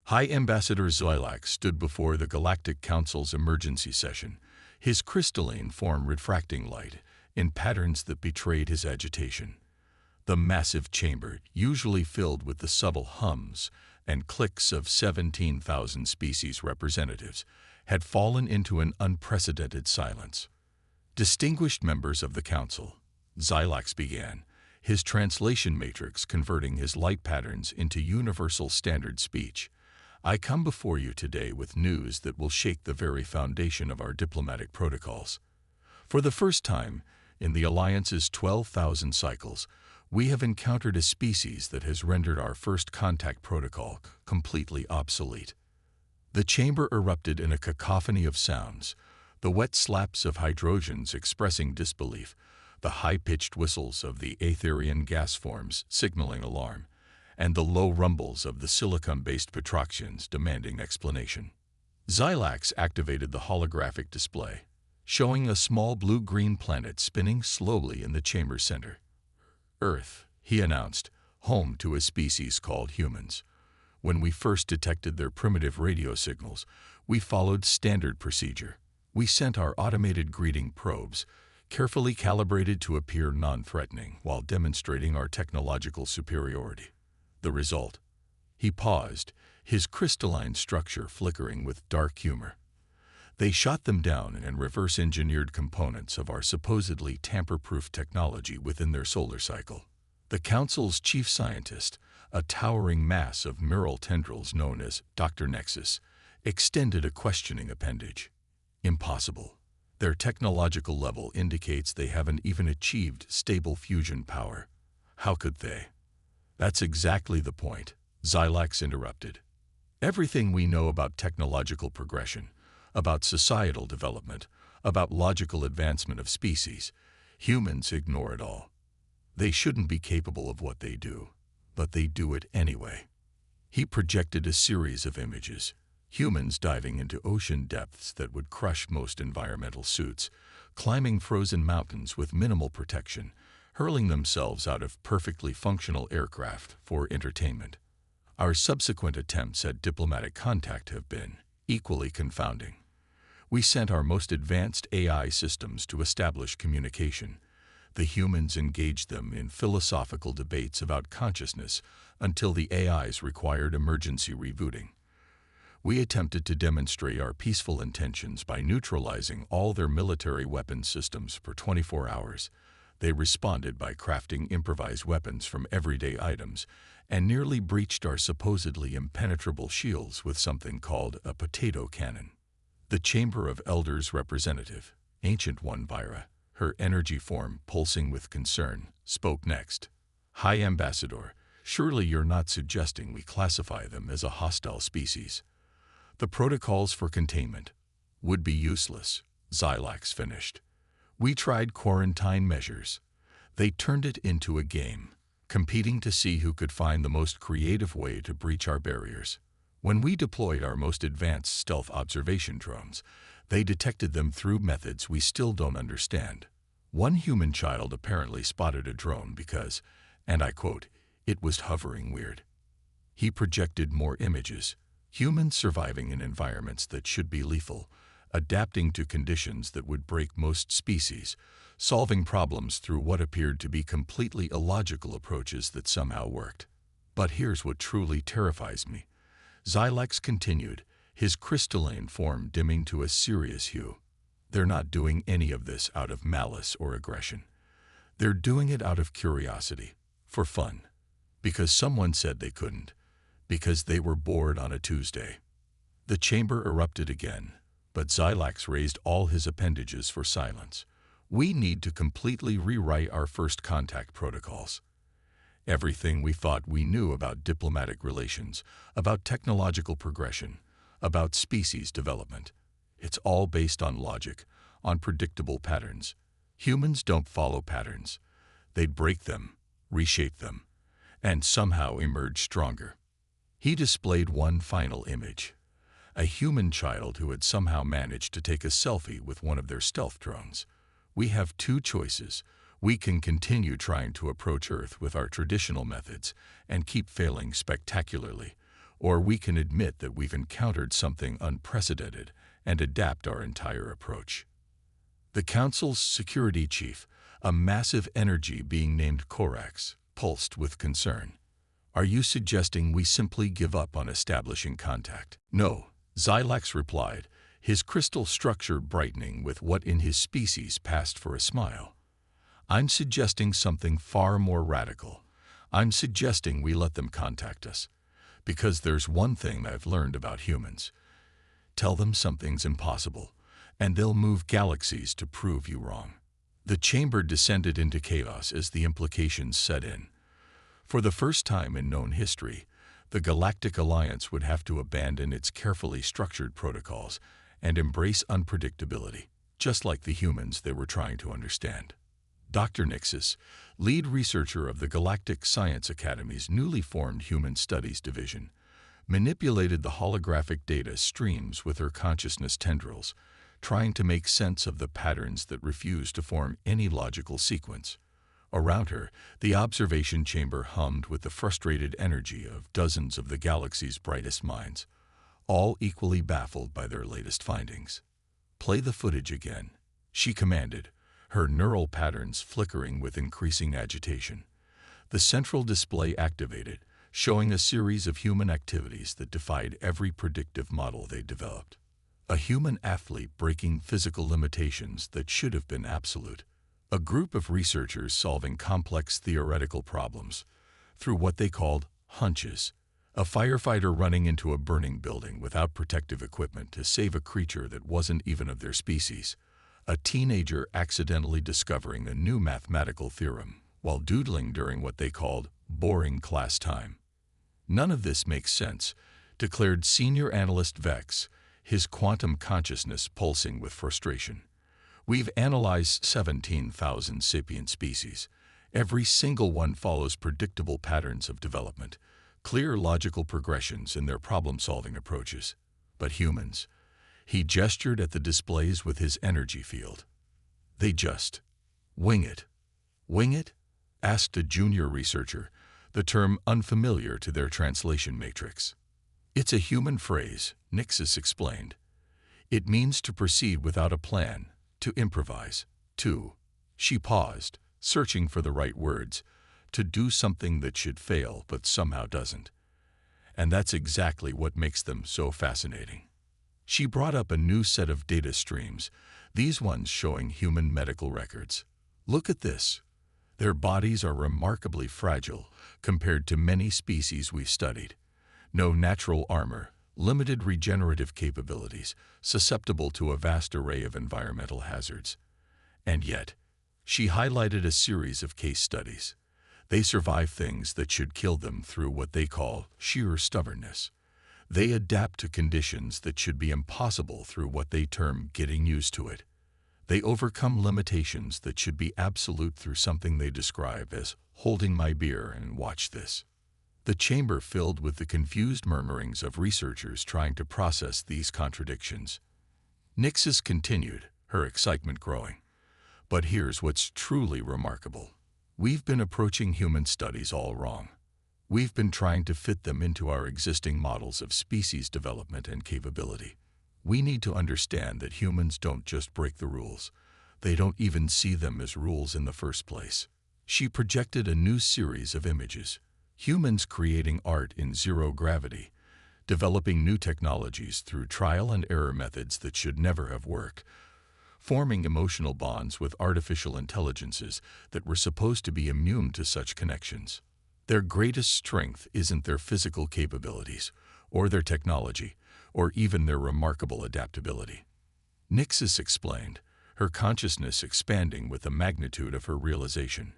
High Ambassador Zylax stood before the Galactic Council's emergency session, his crystalline form refracting light in patterns that betrayed his agitation. The massive chamber, usually filled with the subtle hums and clicks of 17,000 species representatives, had fallen into an unprecedented silence. Distinguished members of the council, Zylax began, his translation matrix converting his light patterns into universal standard speech. I come before you today with news that will shake the very foundation of our diplomatic protocols. For the first time, in the Alliance's 12,000 cycles, we have encountered a species that has rendered our first contact protocol completely obsolete. The chamber erupted in a cacophony of sounds, the wet slaps of hydrogens expressing disbelief, the high-pitched whistles of the Aetherian gas forms signaling alarm, and the low rumbles of the silicon-based Petroxians demanding explanation. Zylax activated the holographic display, showing a small blue-green planet spinning slowly in the chamber's center. Earth, he announced, home to a species called humans. When we first detected their primitive radio signals, we followed standard procedure. We sent our automated greeting probes, carefully calibrated to appear non-threatening while demonstrating our technological superiority. The result? He paused, his crystalline structure flickering with dark humor. They shot them down and reverse-engineered components of our supposedly tamper-proof technology within their solar cycle. The Council's chief scientist, a towering mass of mural tendrils known as Dr. Nexus, extended a questioning appendage. Impossible. Their technological level indicates they haven't even achieved stable fusion power. How could they? That's exactly the point, Zylax interrupted. Everything we know about technological progression, about societal development, about logical advancement of species, humans ignore it all. They shouldn't be capable of what they do, but they do it anyway. He projected a series of images, humans diving into ocean depths that would crush most environmental suits, climbing frozen mountains with minimal protection, hurling themselves out of perfectly functional aircraft for entertainment. Our subsequent attempts at diplomatic contact have been equally confounding. We sent our most advanced AI systems to establish communication. The humans engaged them in philosophical debates about consciousness until the AIs required emergency rebooting. We attempted to demonstrate our peaceful intentions by neutralizing all their military weapons systems for 24 hours. They responded by crafting improvised weapons from everyday items and nearly breached our supposedly impenetrable shields with something called a potato cannon. The Chamber of Elders representative, Ancient One Vira, her energy form pulsing with concern, spoke next. High Ambassador, surely you're not suggesting we classify them as a hostile species. The protocols for containment would be useless, Zylax finished. We tried quarantine measures. They turned it into a game, competing to see who could find the most creative way to breach our barriers. When we deployed our most advanced stealth observation drones, they detected them through methods we still don't understand. One human child apparently spotted a drone because, and I quote, it was hovering weird. He projected more images, humans surviving in environments that should be lethal, adapting to conditions that would break most species, solving problems through what appeared to be completely illogical approaches that somehow worked. But here's what truly terrifies me. Zylax continued, his crystalline form dimming to a serious hue. They're not doing any of this out of malice or aggression. They're doing it out of curiosity, for fun, because someone said they couldn't, because they were bored on a Tuesday. The chamber erupted again, but Zylax raised all his appendages for silence. We need to completely rewrite our first contact protocols. Everything we thought we knew about diplomatic relations, about technological progression, about species development. It's all based on logic, on predictable patterns. Humans don't follow patterns. They'd break them, reshape them, and somehow emerge stronger. He displayed one final image. A human child who had somehow managed to take a selfie with one of their stealth drones. We have two choices. We can continue trying to approach Earth with our traditional methods and keep failing spectacularly, or we can admit that we've encountered something unprecedented and adapt our entire approach. The Council's security chief, a massive energy being named Corax, pulsed with concern. Are you suggesting we simply give up on establishing contact? No, Xilax replied, his crystal structure brightening with what in his species passed for a smile. I'm suggesting something far more radical. I'm suggesting we let them contact us. Because there's one thing I've learned about humans. Tell them something's impossible, and they'll move galaxies to prove you wrong. The chamber descended into chaos as the implications set in. For the first time in known history, the Galactic Alliance would have to abandon its carefully structured protocols and embrace unpredictability, just like the humans they were trying to understand. Dr. Nixis, lead researcher of the Galactic Science Academy's newly formed Human Studies Division, manipulated the holographic data streams with her consciousness tendrils, trying to make sense of the patterns that refused to form any logical sequence. Around her, the observation chamber hummed with the frustrated energy of dozens of the galaxy's brightest minds, all equally baffled by their latest findings. Play the footage again, she commanded, her neural patterns flickering with increasing agitation. The central display activated, showing a series of human activities that defied every predictive model they developed. A human athlete breaking physical limitations that should have been absolute. A group of researchers solving complex theoretical problems through what they called hunches. A firefighter running into a burning building without protective equipment to save a creature that wasn't even of their species. A teenager accidentally discovering a new mathematical theorem while doodling during what they called boring class time. None of this makes sense, declared senior analyst Vex, his quantum consciousness pulsing with frustration. We've analyzed 17,000 sapient species. Every single one follows predictable patterns of development, clear logical progressions in their problem-solving approaches. But humans, he gestured at the displays with his energy field. They just wing it. Wing it? Asked a junior researcher, the term unfamiliar to their translation matrix. It's a human phrase, Nixis explained. It means to proceed without a plan, to improvise, to, she paused, searching for the right words, to do something that should fail but somehow doesn't. And that's exactly what makes them so fascinating. She brought up a new set of data streams, these ones showing human medical records. Look at this. Their bodies are remarkably fragile compared to many species we've studied. No natural armor, limited regenerative capabilities, susceptible to a vast array of environmental hazards. And yet, she highlighted a series of case studies. They survive things that should kill them through what they call sheer stubbornness. They adapt to conditions that should be impossible through what they term getting used to it. They overcome limitations that should be absolute through something they describe as holding my beer and watch this. The chamber filled with the confused murmurings of researchers trying to process these contradictions. Nixis continued, her excitement growing. But here's what's truly remarkable. We've been approaching human studies all wrong. We've been trying to fit them into our existing models of species development and capability. We need to understand that humans don't just break the rules. They don't even see them as rules in the first place. She projected a new series of images. Humans creating art in zero gravity, developing new technologies through trial and error methods that should never have worked, forming emotional bonds with artificial intelligences that were supposed to be immune to such connections. Their greatest strength isn't their physical capabilities, or their technology, or even their remarkable adaptability. Nixis explained, her consciousness expanding with the magnitude of her realization.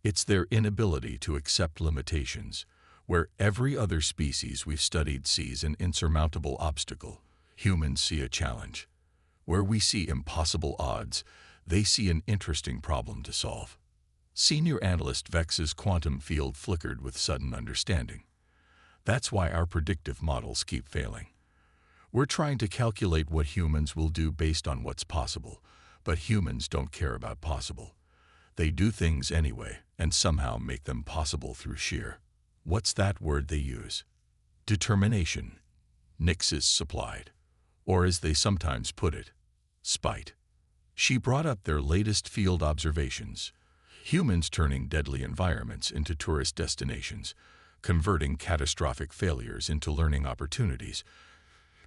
It's their inability to accept limitations, where every other species we've studied sees an insurmountable obstacle. Humans see a challenge. Where we see impossible odds, they see an interesting problem to solve. Senior analyst Vex's quantum field flickered with sudden understanding. That's why our predictive models keep failing. We're trying to calculate what humans will do based on what's possible, but humans don't care about possible. They do things anyway, and somehow make them possible through sheer. What's that word they use? Determination, Nixis supplied, or as they sometimes put it, spite. She brought up their latest field observations, humans turning deadly environments into tourist destinations, converting catastrophic failures into learning opportunities,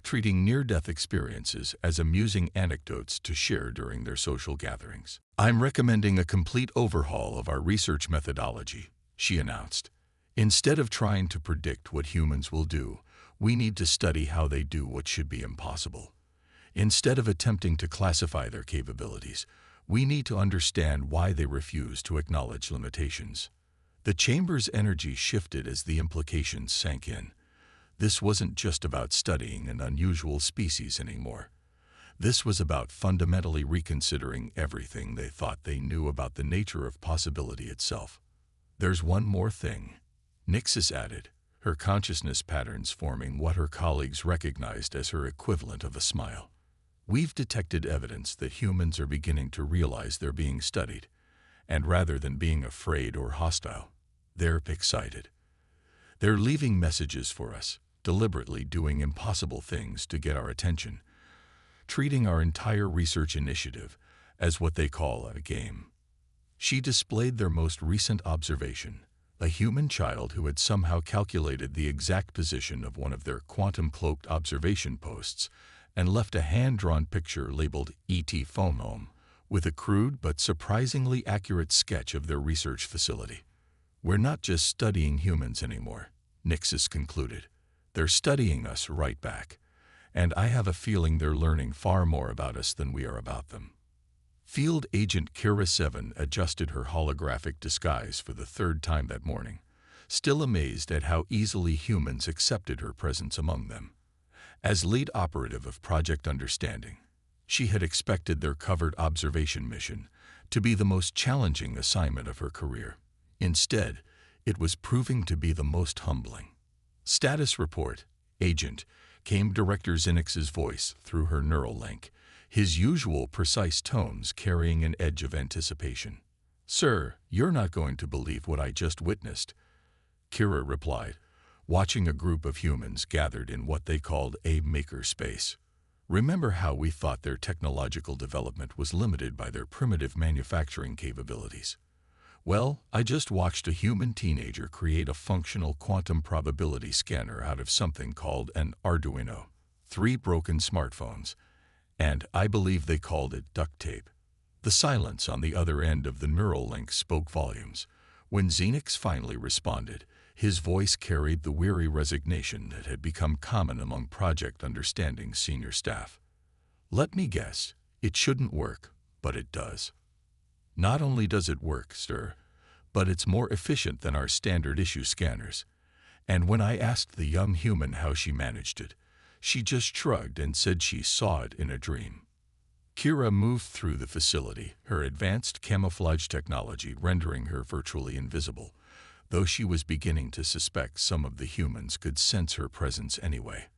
treating near-death experiences as amusing anecdotes to share during their social gatherings. "I'm recommending a complete overhaul of our research methodology," she announced. "Instead of trying to predict what humans will do, we need to study how they do what should be impossible. Instead of attempting to classify their capabilities, we need to understand why they refuse to acknowledge limitations." The chamber's energy shifted as the implications sank in. This wasn't just about studying an unusual species anymore. This was about fundamentally reconsidering everything they thought they knew about the nature of possibility itself. "There's one more thing," Nixis added, her consciousness patterns forming what her colleagues recognized as her equivalent of a smile. "We've detected evidence that humans are beginning to realize they're being studied, and rather than being afraid or hostile, they're excited. They're leaving messages for us, deliberately doing impossible things to get our attention, treating our entire research initiative as what they call a game." She displayed their most recent observation, a human child who had somehow calculated the exact position of one of their quantum-cloaked observation posts and left a hand-drawn picture labeled ET Phone Home with a crude but surprisingly accurate sketch of their research facility. "We're not just studying humans anymore," Nixis concluded. "They're studying us right back, and I have a feeling they're learning far more about us than we are about them." Field Agent Kira 7 adjusted her holographic disguise for the third time that morning, still amazed at how easily humans accepted her presence among them. As lead operative of Project Understanding, she had expected their covert observation mission to be the most challenging assignment of her career. Instead, it was proving to be the most humbling. "Status report, Agent," came Director Zinix's voice through her neural link, his usual precise tones carrying an edge of anticipation. "Sir, you're not going to believe what I just witnessed," Kira replied, watching a group of humans gathered in what they called a maker space. "Remember how we thought their technological development was limited by their primitive manufacturing capabilities? Well, I just watched a human teenager create a functional quantum probability scanner out of something called an Arduino, 3 broken smartphones, and I believe they called it duct tape." The silence on the other end of the neural link spoke volumes. When Zenix finally responded, his voice carried the weary resignation that had become common among Project Understanding's senior staff. "Let me guess, it shouldn't work, but it does. Not only does it work, sir, but it's more efficient than our standard issue scanners." And when I asked the young human how she managed it, she just shrugged and said she saw it in a dream. Kira moved through the facility, her advanced camouflage technology rendering her virtually invisible, though she was beginning to suspect some of the humans could sense her presence anyway.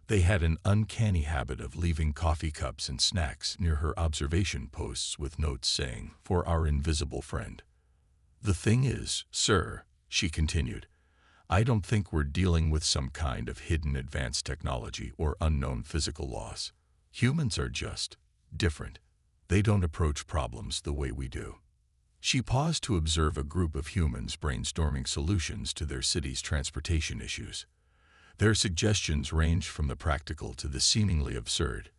They had an uncanny habit of leaving coffee cups and snacks near her observation posts with notes saying, "For our invisible friend." "The thing is, sir," she continued, "I don't think we're dealing with some kind of hidden advanced technology or unknown physical laws. Humans are just different. They don't approach problems the way we do." She paused to observe a group of humans brainstorming solutions to their city's transportation issues. Their suggestions ranged from the practical to the seemingly absurd,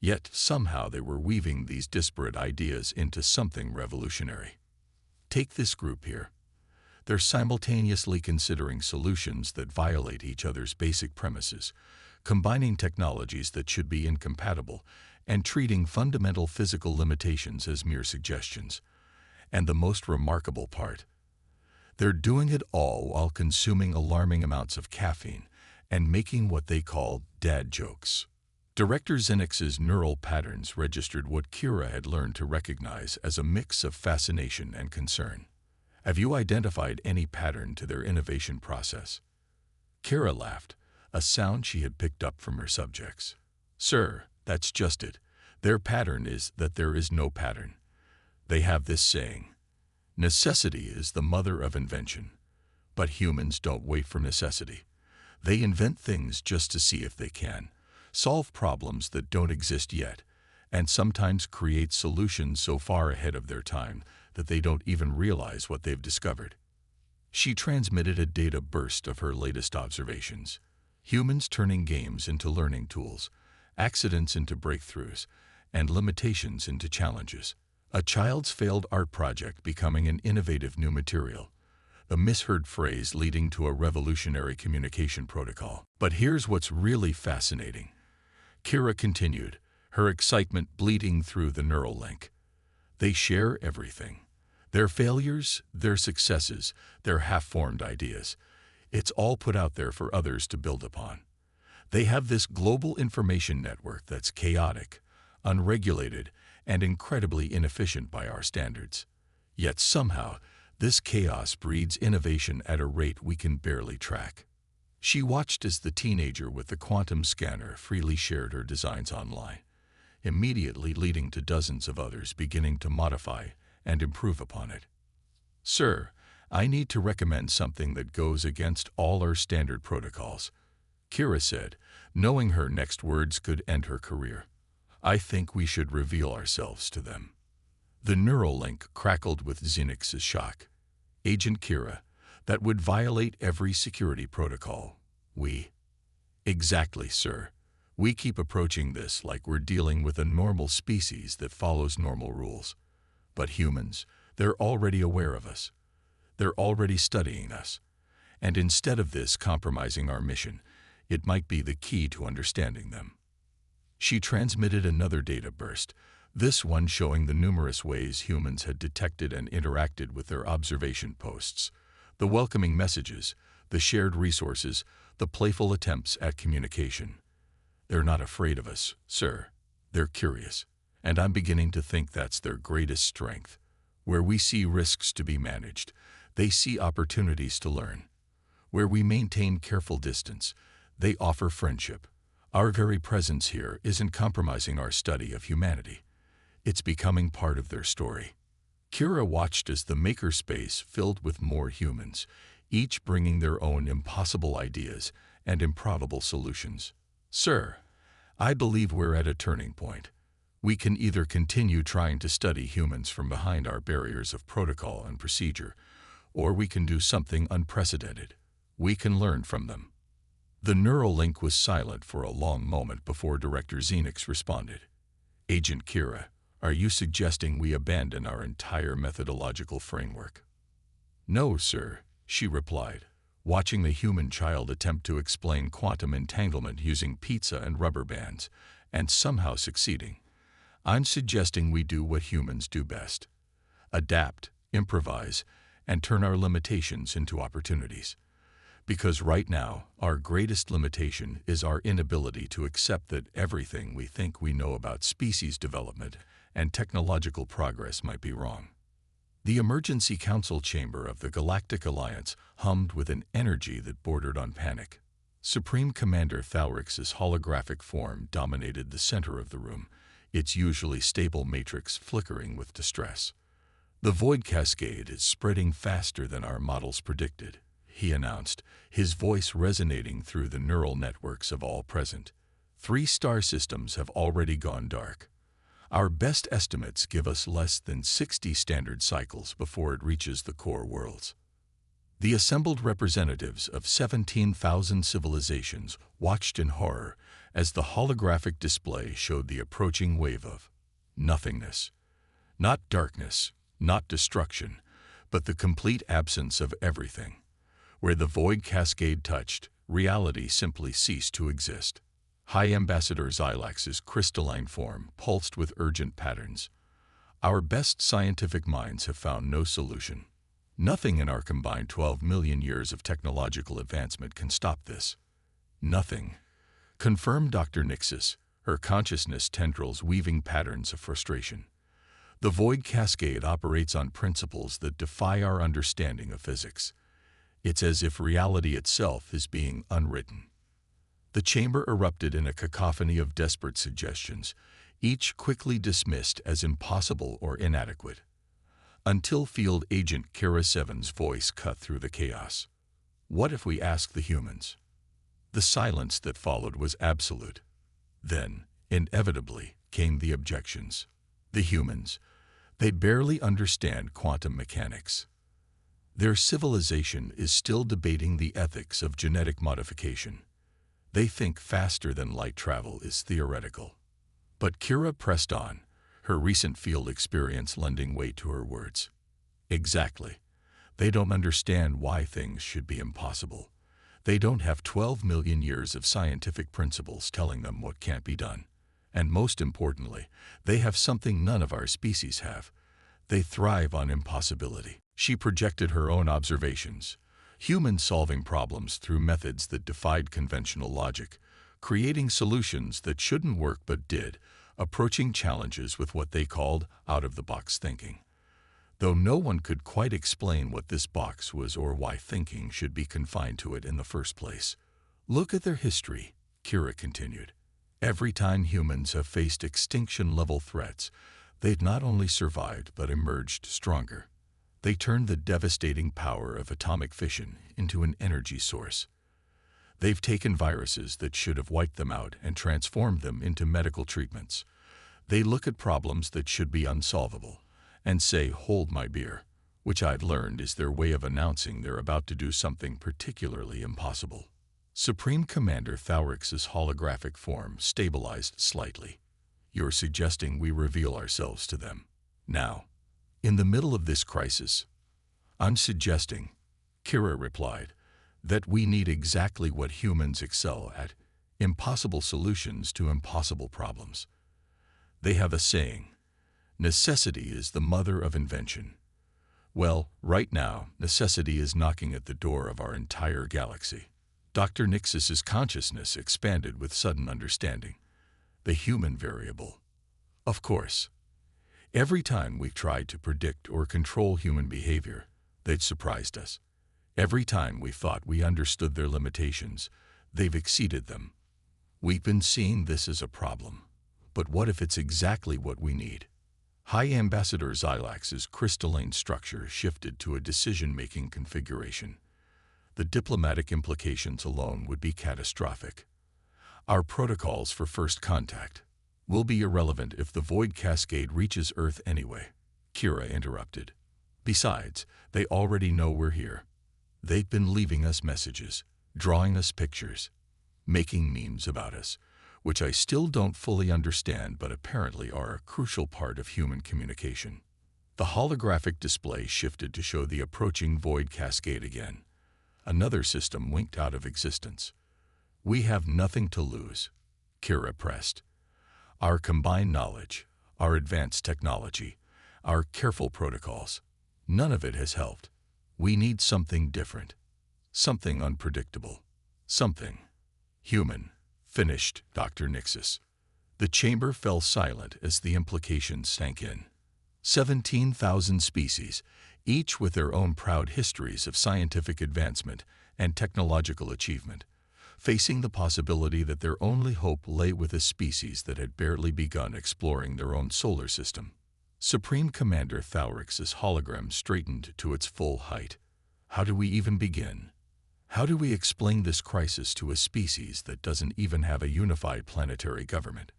yet somehow they were weaving these disparate ideas into something revolutionary. Take this group here. They're simultaneously considering solutions that violate each other's basic premises, combining technologies that should be incompatible, and treating fundamental physical limitations as mere suggestions. And the most remarkable part, they're doing it all while consuming alarming amounts of caffeine and making what they call dad jokes. Director Zenix's neural patterns registered what Kira had learned to recognize as a mix of fascination and concern. "Have you identified any pattern to their innovation process?" Kira laughed, a sound she had picked up from her subjects. "Sir, that's just it. Their pattern is that there is no pattern. They have this saying, 'Necessity is the mother of invention.' But humans don't wait for necessity. They invent things just to see if they can, solve problems that don't exist yet, and sometimes create solutions so far ahead of their time that they don't even realize what they've discovered. She transmitted a data burst of her latest observations. Humans turning games into learning tools, accidents into breakthroughs, and limitations into challenges. A child's failed art project becoming an innovative new material. A misheard phrase leading to a revolutionary communication protocol. But here's what's really fascinating. Kira continued, her excitement bleeding through the neural link. They share everything. Their failures, their successes, their half-formed ideas. It's all put out there for others to build upon. They have this global information network that's chaotic, unregulated, and incredibly inefficient by our standards. Yet somehow, this chaos breeds innovation at a rate we can barely track. She watched as the teenager with the quantum scanner freely shared her designs online, immediately leading to dozens of others beginning to modify and improve upon it. "Sir, I need to recommend something that goes against all our standard protocols," Kira said, knowing her next words could end her career. "I think we should reveal ourselves to them." The neural link crackled with Xenix's shock. "Agent Kira, that would violate every security protocol. We—" "Exactly, sir. We keep approaching this like we're dealing with a normal species that follows normal rules. But humans, they're already aware of us. They're already studying us. And instead of this compromising our mission, it might be the key to understanding them." She transmitted another data burst, this one showing the numerous ways humans had detected and interacted with their observation posts, the welcoming messages, the shared resources, the playful attempts at communication. "They're not afraid of us, sir. They're curious. And I'm beginning to think that's their greatest strength. Where we see risks to be managed, they see opportunities to learn. Where we maintain careful distance, they offer friendship. Our very presence here isn't compromising our study of humanity. It's becoming part of their story." Kira watched as the makerspace filled with more humans, each bringing their own impossible ideas and improbable solutions. "Sir, I believe we're at a turning point. We can either continue trying to study humans from behind our barriers of protocol and procedure, or we can do something unprecedented. We can learn from them." The neural link was silent for a long moment before Director Xenix responded. "Agent Kira, are you suggesting we abandon our entire methodological framework?" "No, sir," she replied, watching the human child attempt to explain quantum entanglement using pizza and rubber bands, and somehow succeeding. "I'm suggesting we do what humans do best. Adapt, improvise, and turn our limitations into opportunities. Because right now, our greatest limitation is our inability to accept that everything we think we know about species development and technological progress might be wrong." The emergency council chamber of the Galactic Alliance hummed with an energy that bordered on panic. Supreme Commander Thalrix's holographic form dominated the center of the room, its usually stable matrix flickering with distress. "The void cascade is spreading faster than our models predicted," he announced, his voice resonating through the neural networks of all present. 3 star systems have already gone dark. Our best estimates give us less than 60 standard cycles before it reaches the core worlds." The assembled representatives of 17,000 civilizations watched in horror as the holographic display showed the approaching wave of nothingness. Not darkness, not destruction, but the complete absence of everything. Where the void cascade touched, reality simply ceased to exist. High Ambassador Xylax's crystalline form pulsed with urgent patterns. "Our best scientific minds have found no solution. Nothing in our combined 12 million years of technological advancement can stop this. Nothing," confirmed Dr. Nixis, her consciousness tendrils weaving patterns of frustration. "The void cascade operates on principles that defy our understanding of physics. It's as if reality itself is being unwritten." The chamber erupted in a cacophony of desperate suggestions, each quickly dismissed as impossible or inadequate. Until Field Agent Kira 7's voice cut through the chaos. "What if we ask the humans? The silence that followed was absolute. Then, inevitably, came the objections. The humans. They barely understand quantum mechanics. Their civilization is still debating the ethics of genetic modification. They think faster than light travel is theoretical. But Kira pressed on, her recent field experience lending weight to her words. Exactly. They don't understand why things should be impossible. They don't have 12 million years of scientific principles telling them what can't be done. And most importantly, they have something none of our species have. They thrive on impossibility. She projected her own observations. Humans solving problems through methods that defied conventional logic, creating solutions that shouldn't work but did, approaching challenges with what they called out-of-the-box thinking. Though no one could quite explain what this box was or why thinking should be confined to it in the first place. Look at their history, Kira continued. Every time humans have faced extinction-level threats, they've not only survived but emerged stronger. They turned the devastating power of atomic fission into an energy source. They've taken viruses that should have wiped them out and transformed them into medical treatments. They look at problems that should be unsolvable and say, "Hold my beer," which I've learned is their way of announcing they're about to do something particularly impossible. Supreme Commander Thaurix's holographic form stabilized slightly. "You're suggesting we reveal ourselves to them now, in the middle of this crisis?" "I'm suggesting," Kira replied, "that we need exactly what humans excel at, impossible solutions to impossible problems. They have a saying, necessity is the mother of invention. Well, right now, necessity is knocking at the door of our entire galaxy." Dr. Nixis's consciousness expanded with sudden understanding. The human variable. Of course. Every time we've tried to predict or control human behavior, they've surprised us. Every time we thought we understood their limitations, they've exceeded them. We've been seeing this as a problem. But what if it's exactly what we need? High Ambassador Xilax's crystalline structure shifted to a decision-making configuration. The diplomatic implications alone would be catastrophic. Our protocols for first contact will be irrelevant if the void cascade reaches Earth anyway, Kira interrupted. Besides, they already know we're here. They've been leaving us messages, drawing us pictures, making memes about us, which I still don't fully understand but apparently are a crucial part of human communication. The holographic display shifted to show the approaching void cascade again. Another system winked out of existence. "We have nothing to lose," Kira pressed. "Our combined knowledge, our advanced technology, our careful protocols, none of it has helped. We need something different, something unpredictable, something human," finished Dr. Nixis. The chamber fell silent as the implications sank in. 17,000 species, each with their own proud histories of scientific advancement and technological achievement, facing the possibility that their only hope lay with a species that had barely begun exploring their own solar system. Supreme Commander Thaurix's hologram straightened to its full height. "How do we even begin? How do we explain this crisis to a species that doesn't even have a unified planetary government?"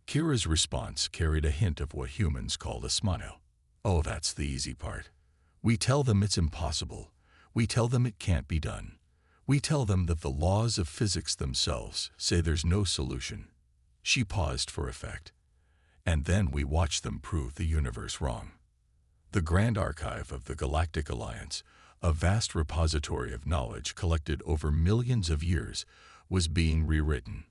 Kira's response carried a hint of what humans call a smile. "Oh, that's the easy part. We tell them it's impossible. We tell them it can't be done. We tell them that the laws of physics themselves say there's no solution." She paused for effect. "And then we watch them prove the universe wrong." The Grand Archive of the Galactic Alliance, a vast repository of knowledge collected over millions of years, was being rewritten.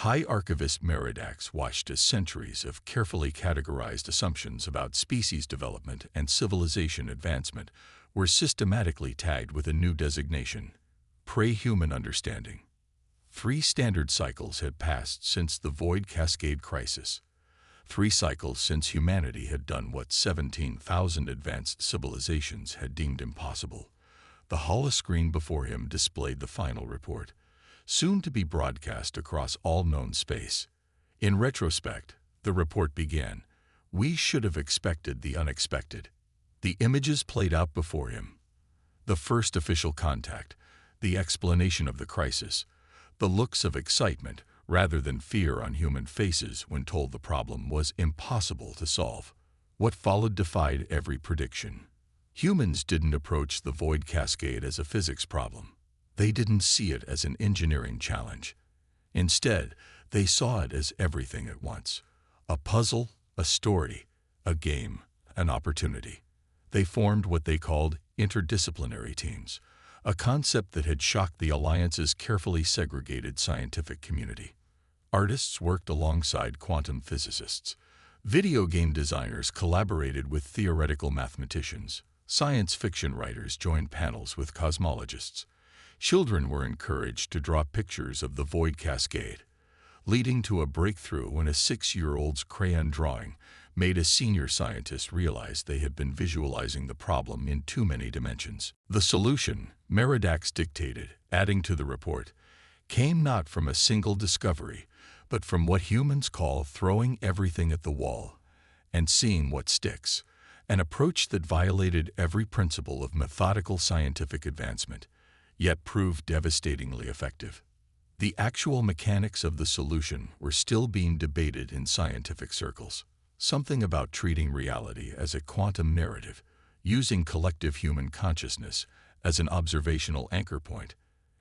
High Archivist Meridax watched as centuries of carefully categorized assumptions about species development and civilization advancement were systematically tagged with a new designation: Pre-Human Understanding. 3 standard cycles had passed since the Void Cascade crisis. 3 cycles since humanity had done what 17,000 advanced civilizations had deemed impossible. The holoscreen before him displayed the final report, soon to be broadcast across all known space. In retrospect, the report began, "We should have expected the unexpected." The images played out before him. The first official contact, the explanation of the crisis, The looks of excitement, rather than fear on human faces when told the problem was impossible to solve. What followed defied every prediction. Humans didn't approach the void cascade as a physics problem. They didn't see it as an engineering challenge. Instead, they saw it as everything at once. A puzzle, a story, a game, an opportunity. They formed what they called interdisciplinary teams, a concept that had shocked the Alliance's carefully segregated scientific community. Artists worked alongside quantum physicists. Video game designers collaborated with theoretical mathematicians. Science fiction writers joined panels with cosmologists. Children were encouraged to draw pictures of the void cascade, leading to a breakthrough when a 6-year-old's crayon drawing made a senior scientist realize they had been visualizing the problem in too many dimensions. The solution, Meridax dictated, adding to the report, came not from a single discovery, but from what humans call throwing everything at the wall and seeing what sticks, an approach that violated every principle of methodical scientific advancement, yet proved devastatingly effective. The actual mechanics of the solution were still being debated in scientific circles. Something about treating reality as a quantum narrative, using collective human consciousness as an observational anchor point,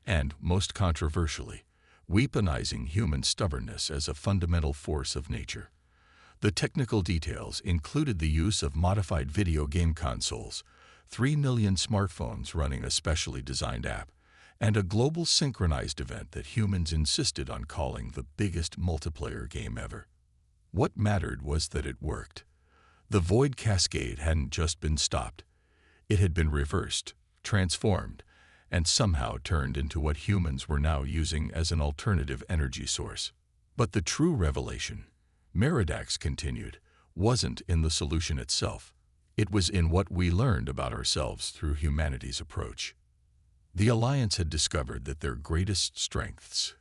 and, most controversially, weaponizing human stubbornness as a fundamental force of nature. The technical details included the use of modified video game consoles, 3 million smartphones running a specially designed app, and a global synchronized event that humans insisted on calling the biggest multiplayer game ever. What mattered was that it worked. The void cascade hadn't just been stopped. It had been reversed, transformed, and somehow turned into what humans were now using as an alternative energy source. But the true revelation, Meridax continued, wasn't in the solution itself. It was in what we learned about ourselves through humanity's approach. The Alliance had discovered that their greatest strengths,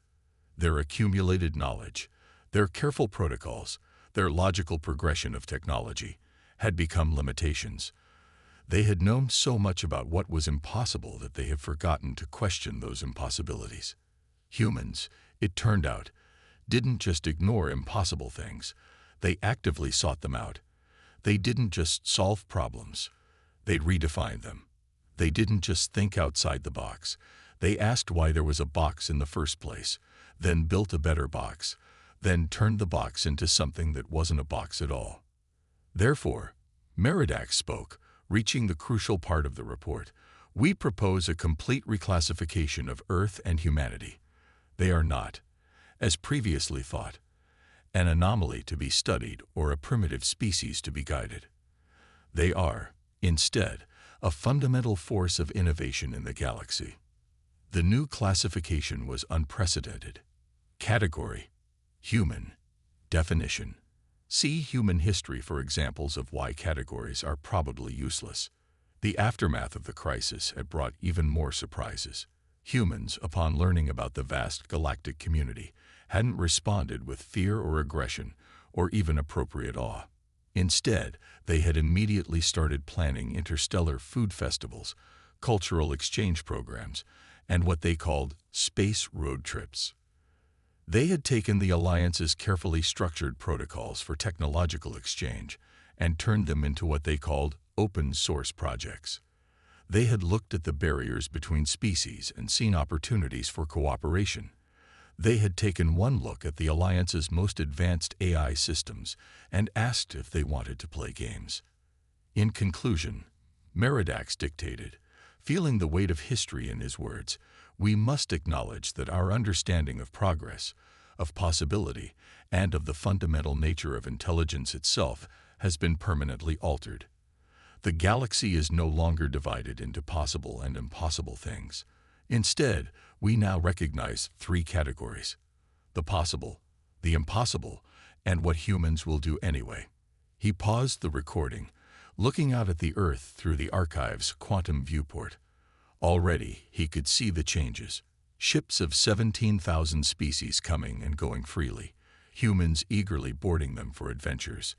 their accumulated knowledge, their careful protocols, their logical progression of technology, had become limitations. They had known so much about what was impossible that they had forgotten to question those impossibilities. Humans, it turned out, didn't just ignore impossible things. They actively sought them out. They didn't just solve problems. They redefined them. They didn't just think outside the box. They asked why there was a box in the first place, then built a better box, then turned the box into something that wasn't a box at all. Therefore, Meridax spoke, reaching the crucial part of the report. We propose a complete reclassification of Earth and humanity. They are not, as previously thought, an anomaly to be studied or a primitive species to be guided. They are, instead, a fundamental force of innovation in the galaxy. The new classification was unprecedented. Category: human. Definition: see human history for examples of why categories are probably useless. The aftermath of the crisis had brought even more surprises. Humans, upon learning about the vast galactic community, hadn't responded with fear or aggression, or even appropriate awe. Instead, they had immediately started planning interstellar food festivals, cultural exchange programs, and what they called space road trips. They had taken the Alliance's carefully structured protocols for technological exchange and turned them into what they called open-source projects. They had looked at the barriers between species and seen opportunities for cooperation. They had taken one look at the Alliance's most advanced AI systems and asked if they wanted to play games. In conclusion, Meridax dictated, feeling the weight of history in his words, we must acknowledge that our understanding of progress, of possibility, and of the fundamental nature of intelligence itself has been permanently altered. The galaxy is no longer divided into possible and impossible things. Instead, we now recognize 3 categories: the possible, the impossible, and what humans will do anyway. He paused the recording, looking out at the Earth through the archive's quantum viewport. Already, he could see the changes. Ships of 17,000 species coming and going freely, humans eagerly boarding them for adventures,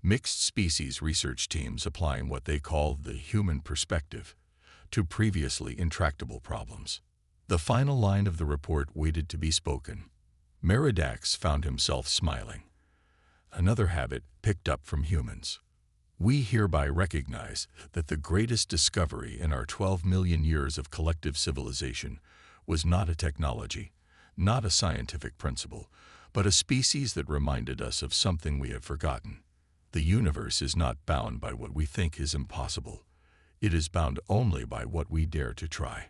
mixed species research teams applying what they call the human perspective to previously intractable problems. The final line of the report waited to be spoken. Meridax found himself smiling. Another habit picked up from humans. We hereby recognize that the greatest discovery in our 12 million years of collective civilization was not a technology, not a scientific principle, but a species that reminded us of something we have forgotten. The universe is not bound by what we think is impossible. It is bound only by what we dare to try.